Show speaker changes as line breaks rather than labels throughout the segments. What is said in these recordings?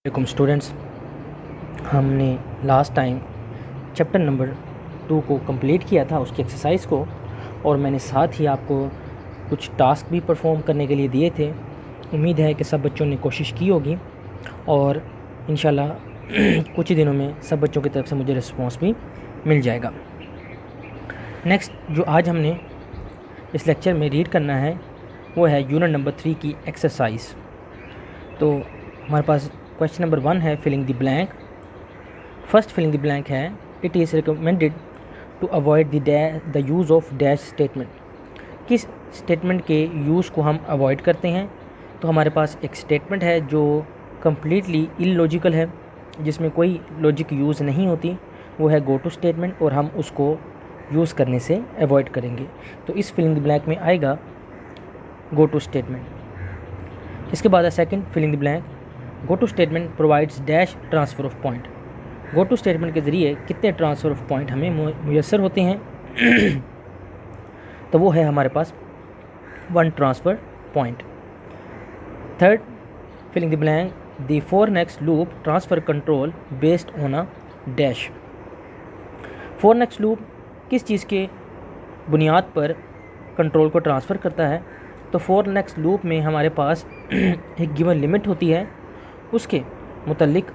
वालेकुम स्टूडेंट्स, हमने last time chapter number 2 को कंप्लीट किया था, उसकी एक्सरसाइज को, और मैंने साथ ही आपको कुछ टास्क भी परफॉर्म करने के लिए दिए थे। उम्मीद है कि सब बच्चों ने कोशिश की होगी और इंशाल्लाह कुछ ही दिनों में सब बच्चों की तरफ से मुझे रिस्पांस भी मिल जाएगा। नेक्स्ट जो आज हमने इस लेक्चर में रीड करना है वो है यूनिट नंबर 3 की एक्सरसाइज। तो हमारे पास क्वेश्चन नंबर 1 है filling the blank. First filling the blank है it is recommended to avoid the use of dash statement. किस स्टेटमेंट के यूज़ को हम अवॉइड करते हैं? तो हमारे पास एक स्टेटमेंट है जो कम्प्लीटली इलॉजिकल है, जिसमें कोई लॉजिक यूज़ नहीं होती, वो है गो टू स्टेटमेंट, और हम उसको यूज़ करने से अवॉइड करेंगे। तो इस फिलिंग द ब्लैंक में आएगा गो टू स्टेटमेंट। इसके बाद है second filling the blank, go to statement provides dash transfer of point. Go to statement के ज़रिए कितने ट्रांसफ़र ऑफ पॉइंट हमें मुयसर होते हैं? तो वो है हमारे पास 1 transfer point. Third filling the blank, the for next loop transfer control based on a dash. For next loop किस चीज़ के बुनियाद पर कंट्रोल को ट्रांसफ़र करता है? तो फोर नेक्स्ट लूप में हमारे पास एक गिवन लिमिट होती है, उसके मुतल्लिक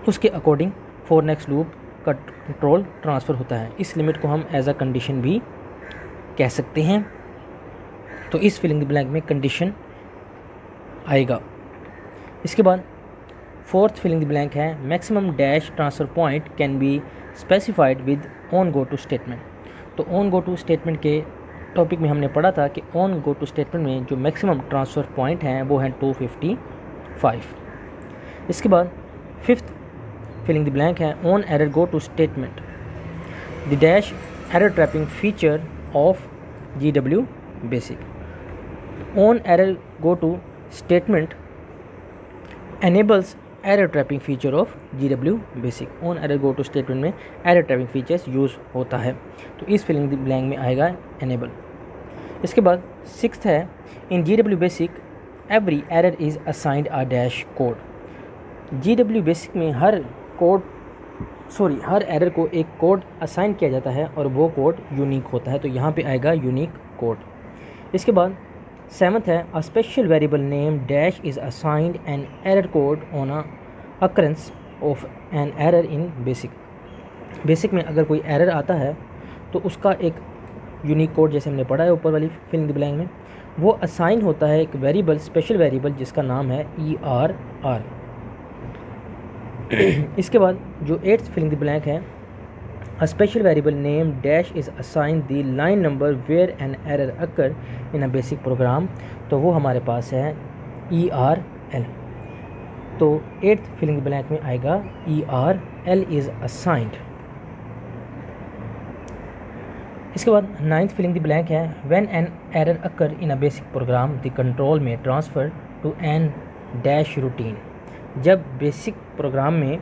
उसके अकॉर्डिंग फोर नेक्स्ट लूप का कंट्रोल ट्रांसफ़र होता है। इस लिमिट को हम एज अ कंडीशन भी कह सकते हैं। तो इस फिलिंग द ब्लैंक में कंडीशन आएगा। इसके बाद फोर्थ फिलिंग द ब्लैंक है maximum dash transfer point can be specified with on go to statement. तो ऑन गो टू स्टेटमेंट के टॉपिक में हमने पढ़ा था कि ऑन गो टू स्टेटमेंट में जो मैक्सिमम ट्रांसफ़र पॉइंट हैं वो हैं 255। इसके बाद फिफ्थ फिलिंग द ब्लैंक है on error go to statement the dash error trapping feature of GW BASIC. On error go to statement enables error trapping feature of GW BASIC. On error go to statement में error trapping features use होता है, तो इस filling the blank में आएगा enable। इसके बाद sixth है इन GW basic every error is assigned a dash code. GW basic में हर एरर को एक कोड असाइन किया जाता है और वो कोड यूनिक होता है, तो यहाँ पे आएगा यूनिक कोड। इसके बाद सेवन्थ है a special variable name dash is assigned an error code on a occurrence of an error in basic. Basic में अगर कोई एरर आता है तो उसका एक यूनिक कोड, जैसे हमने पढ़ा है ऊपर वाली फिलिंग द ब्लैंक में, वो असाइन होता है एक वेरिएबल, स्पेशल वेरिएबल जिसका नाम है ERR। इसके बाद जो एट्थ फिलिंग द ब्लैंक है a special variable name dash is assign the line number where an error occur in a basic program. तो वो हमारे पास है ERL। तो एट्थ फिलिंग द ब्लैंक में आएगा ERL इज़ असाइंड। इसके बाद नाइन्थ फिलिंग द ब्लैंक है when an error occur in a basic program the control में transfer to an dash routine. जब बेसिक प्रोग्राम में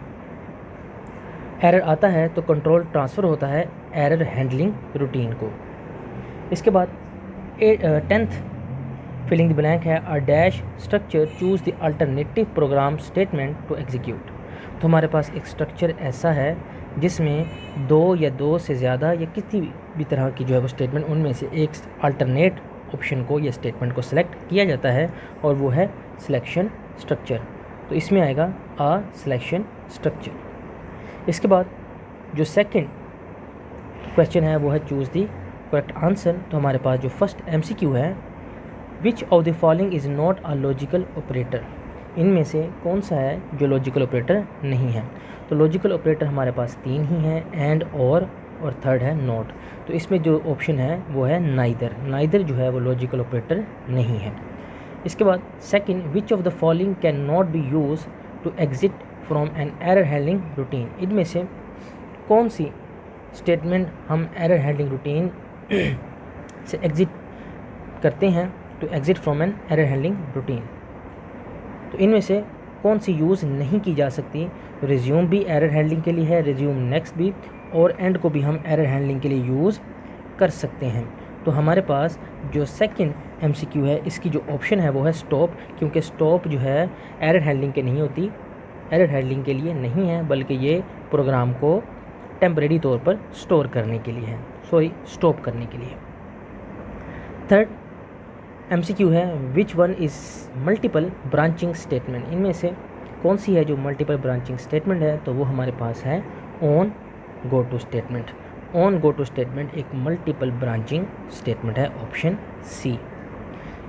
एरर आता है तो कंट्रोल ट्रांसफ़र होता है एरर हैंडलिंग रूटीन को। इसके बाद टेंथ फिलिंग द ब्लैंक है a dash structure choose the alternative program statement to execute. तो हमारे पास एक स्ट्रक्चर ऐसा है जिसमें दो या दो से ज़्यादा या किसी भी तरह की जो है वो स्टेटमेंट, उनमें से एक अल्टरनेट ऑप्शन को या स्टेटमेंट को सिलेक्ट किया जाता है और वो है सिलेक्शन स्ट्रक्चर। तो इसमें आएगा अ सिलेक्शन स्ट्रक्चर। इसके बाद जो सेकंड क्वेश्चन है वो है चूज़ दी करेक्ट आंसर। तो हमारे पास जो फर्स्ट MCQ है विच of the following is not a logical operator. इनमें से कौन सा है जो लॉजिकल ऑपरेटर नहीं है? तो लॉजिकल ऑपरेटर हमारे पास 3 ही हैं, एंड और थर्ड है नॉट। तो इसमें जो ऑप्शन है वो है नाइदर जो है वो लॉजिकल ऑपरेटर नहीं है। इसके बाद second which of the following can not be use to exit from an error handling routine. इनमें से कौन सी स्टेटमेंट हम एरर हैंडलिंग रूटीन से एग्जिट करते हैं to exit from an error handling routine? तो इनमें से कौन सी यूज़ नहीं की जा सकती? रिज्यूम भी एरर हैंडलिंग के लिए है, रिज्यूम नेक्स्ट भी, और एंड को भी हम एरर हैंडलिंग के लिए यूज़ कर सकते हैं। तो हमारे पास जो सेकंड MCQ है इसकी जो ऑप्शन है वो है स्टॉप, क्योंकि स्टॉप जो है एरर हैंडलिंग के नहीं होती, एरर हैंडलिंग के लिए नहीं है, बल्कि ये प्रोग्राम को टेम्परेरी तौर पर स्टोर करने के लिए है, स्टॉप करने के लिए। थर्ड MCQ है which one is multiple branching statement, इनमें से कौन सी है जो मल्टीपल ब्रांचिंग स्टेटमेंट है, तो वो हमारे पास है on go to statement. On go to statement एक मल्टीपल ब्रांचिंग स्टेटमेंट है, ऑप्शन सी।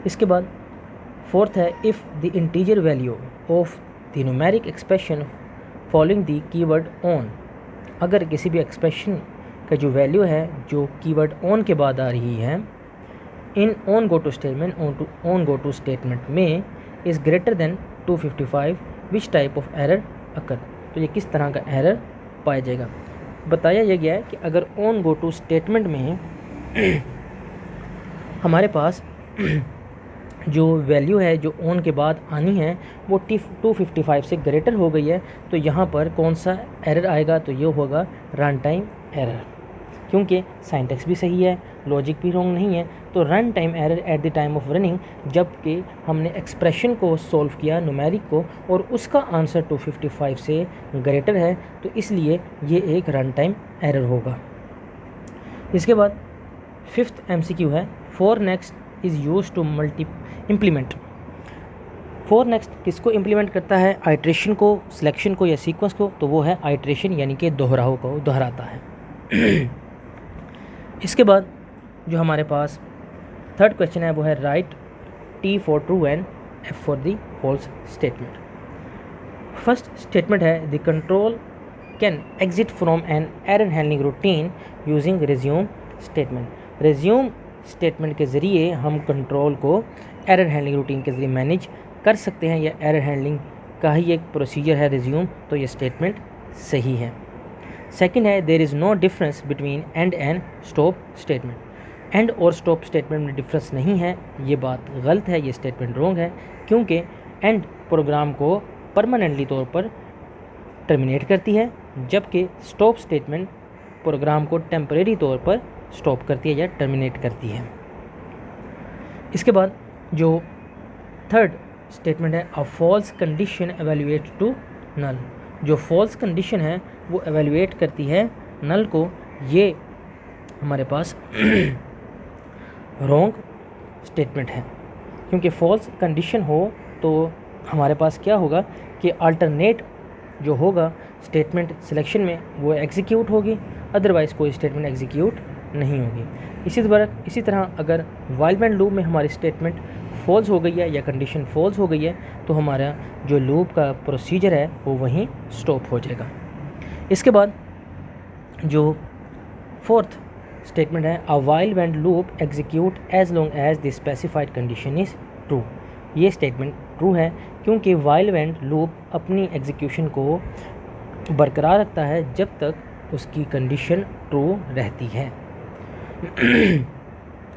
इसके बाद फोर्थ है if the integer value of the numeric expression following the keyword on, अगर किसी भी एक्सप्रेशन का जो वैल्यू है जो कीवर्ड ऑन के बाद आ रही है in on go to statement, on go to statement में is greater than 255 which type of error occur, तो ये किस तरह का एरर पाया जाएगा। बताया यह गया है कि अगर ऑन गो टू स्टेटमेंट में हमारे पास जो वैल्यू है जो ऑन के बाद आनी है वो 255 से ग्रेटर हो गई है, तो यहाँ पर कौन सा एरर आएगा, तो ये होगा रन टाइम एरर, क्योंकि सिंटैक्स भी सही है, लॉजिक भी रॉन्ग नहीं है। तो run time error at the time of running, जबकि हमने एक्सप्रेशन को सॉल्व किया न्यूमेरिक को और उसका आंसर 255 से ग्रेटर है, तो इसलिए ये एक रन टाइम एरर होगा। इसके बाद फिफ्थ MCQ है for next is use to implement. For next किसको इम्प्लीमेंट करता है, आइट्रेशन को, सिलेक्शन को या सीक्वेंस को, तो वो है आइट्रेशन यानी कि दोहराव को दोहराता है। इसके बाद जो हमारे पास थर्ड क्वेश्चन है वो है right T for true and F for the false statement. First statement है the control can exit from an error handling routine using resume statement. Resume statement के ज़रिए हम कंट्रोल को एरर हैंडलिंग रूटीन के ज़रिए मैनेज कर सकते हैं, या एरर हैंडलिंग का ही एक प्रोसीजर है रिज्यूम, तो ये स्टेटमेंट सही है। सेकंड है there is no difference between end and stop statement. End और स्टॉप स्टेटमेंट में डिफरेंस नहीं है, ये बात गलत है, ये स्टेटमेंट रॉन्ग है, क्योंकि एंड प्रोग्राम को परमानेंटली तौर पर टर्मिनेट करती है, जबकि स्टॉप स्टेटमेंट प्रोग्राम को टेम्परेरी तौर पर स्टॉप करती है या टर्मिनेट करती है। इसके बाद जो थर्ड स्टेटमेंट है a false condition evaluate to null. जो फॉल्स कंडीशन है वो एवेल्युएट करती है नल को, ये हमारे पास रॉन्ग स्टेटमेंट है, क्योंकि फॉल्स कंडीशन हो तो हमारे पास क्या होगा कि अल्टरनेट जो होगा स्टेटमेंट सिलेक्शन में वो एग्जीक्यूट होगी, अदरवाइज़ कोई स्टेटमेंट एग्जीक्यूट नहीं होगी। इसी तरह अगर व्हाइल व्हेन लूप में हमारी स्टेटमेंट फॉल्स हो गई है या कंडीशन फॉल्स हो गई है तो हमारा जो लूप का प्रोसीजर है वो वहीं स्टॉप हो जाएगा। इसके बाद जो फोर्थ स्टेटमेंट है a while when loop execute as long as the specified condition is true. ये स्टेटमेंट ट्रू है, क्योंकि व्हाइल व्हेन लूप अपनी एग्जीक्यूशन को बरकरार रखता है जब तक उसकी कंडीशन ट्रू रहती है।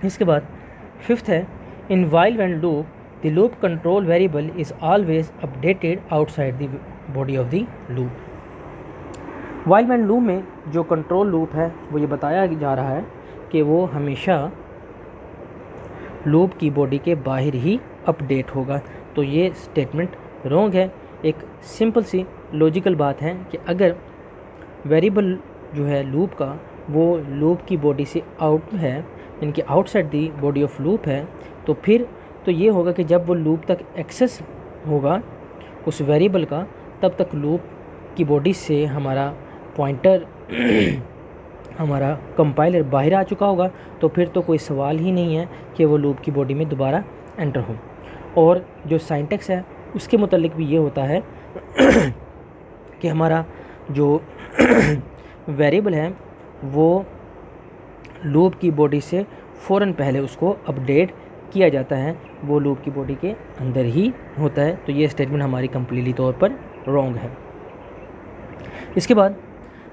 इसके बाद फिफ्थ है in while when loop the loop control variable is always updated outside the body of the loop. While when loop में जो कंट्रोल लूप है वो ये बताया जा रहा है कि वो हमेशा लूप की बॉडी के बाहर ही अपडेट होगा, तो ये स्टेटमेंट रॉन्ग है। एक सिंपल सी लॉजिकल बात है कि अगर वेरिएबल जो है लूप का वो लूप की बॉडी से आउट है, यानी कि outside the body of loop है, तो फिर तो ये होगा कि जब वो लूप तक एक्सेस होगा उस वेरिएबल का, तब तक लूप की बॉडी से हमारा पॉइंटर हमारा कंपाइलर बाहर आ चुका होगा, तो फिर तो कोई सवाल ही नहीं है कि वो लूप की बॉडी में दोबारा एंटर हो। और जो सिंटैक्स है उसके मुतालिक भी ये होता है कि हमारा जो वेरिएबल है वो लूप की बॉडी से फ़ौरन पहले उसको अपडेट किया जाता है, वो लूप की बॉडी के अंदर ही होता है, तो ये स्टेटमेंट हमारी कंप्लीटली तौर पर रॉन्ग है। इसके बाद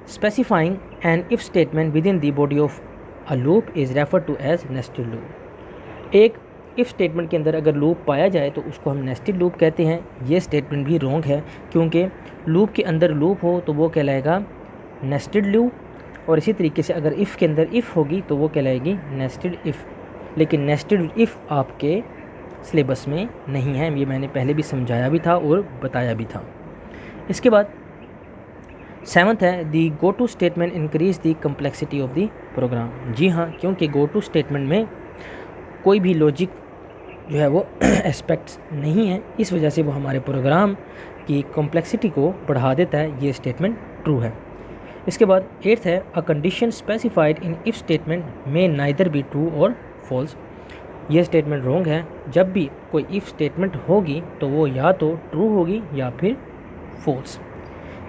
specifying an if statement within the body of a loop is refer to as nested loop. एक इफ स्टेटमेंट के अंदर अगर लूप पाया जाए तो उसको हम नेस्टेड लूप कहते हैं। ये स्टेटमेंट भी रॉन्ग है, क्योंकि लूप के अंदर लूप हो तो वो कहलाएगा नेस्टेड लूप, और इसी तरीके से अगर इफ़ के अंदर इफ़ होगी तो वो कहलाएगी नेस्टेड इफ़। लेकिन नेस्टेड इफ़ आपके सिलेबस में नहीं है, ये मैंने पहले भी समझाया भी था और बताया भी था। इसके बाद 7th है the go to statement increase the complexity of the program. जी हाँ, क्योंकि गो टू स्टेटमेंट में कोई भी लॉजिक जो है वो एस्पेक्ट्स नहीं है, इस वजह से वो हमारे प्रोग्राम की कॉम्प्लेक्सिटी को बढ़ा देता है। ये स्टेटमेंट ट्रू है। इसके बाद 8th है a condition specified in if statement में नाइदर बी ट्रू और फॉल्स। ये स्टेटमेंट रॉन्ग है। जब भी कोई इफ़ स्टेटमेंट होगी तो वो या तो ट्रू होगी या फिर फॉल्स।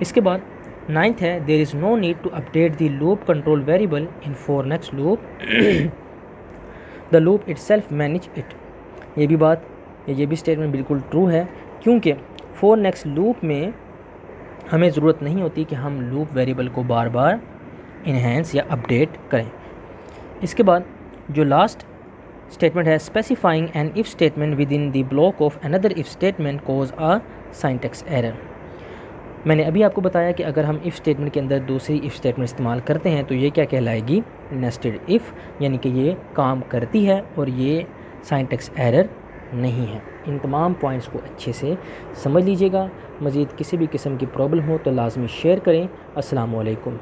इसके बाद 9th है there is no need to update the loop control variable in for next loop the loop itself manage it. ये भी स्टेटमेंट बिल्कुल ट्रू है, क्योंकि फॉर नेक्स्ट लूप में हमें ज़रूरत नहीं होती कि हम लूप वेरिएबल को बार बार इन्हेंस या अपडेट करें। इसके बाद जो लास्ट स्टेटमेंट है specifying an if statement within the block of another if statement cause a syntax error. मैंने अभी आपको बताया कि अगर हम इफ़ स्टेटमेंट के अंदर दूसरी इफ़ स्टेटमेंट इस्तेमाल करते हैं तो ये क्या कहलाएगी, नेस्टेड इफ़, यानी कि ये काम करती है और ये सिंटैक्स एरर नहीं है। इन तमाम पॉइंट्स को अच्छे से समझ लीजिएगा। मज़ीद किसी भी किस्म की प्रॉब्लम हो तो लाजमी शेयर करें। अस्सलाम वालेकुम।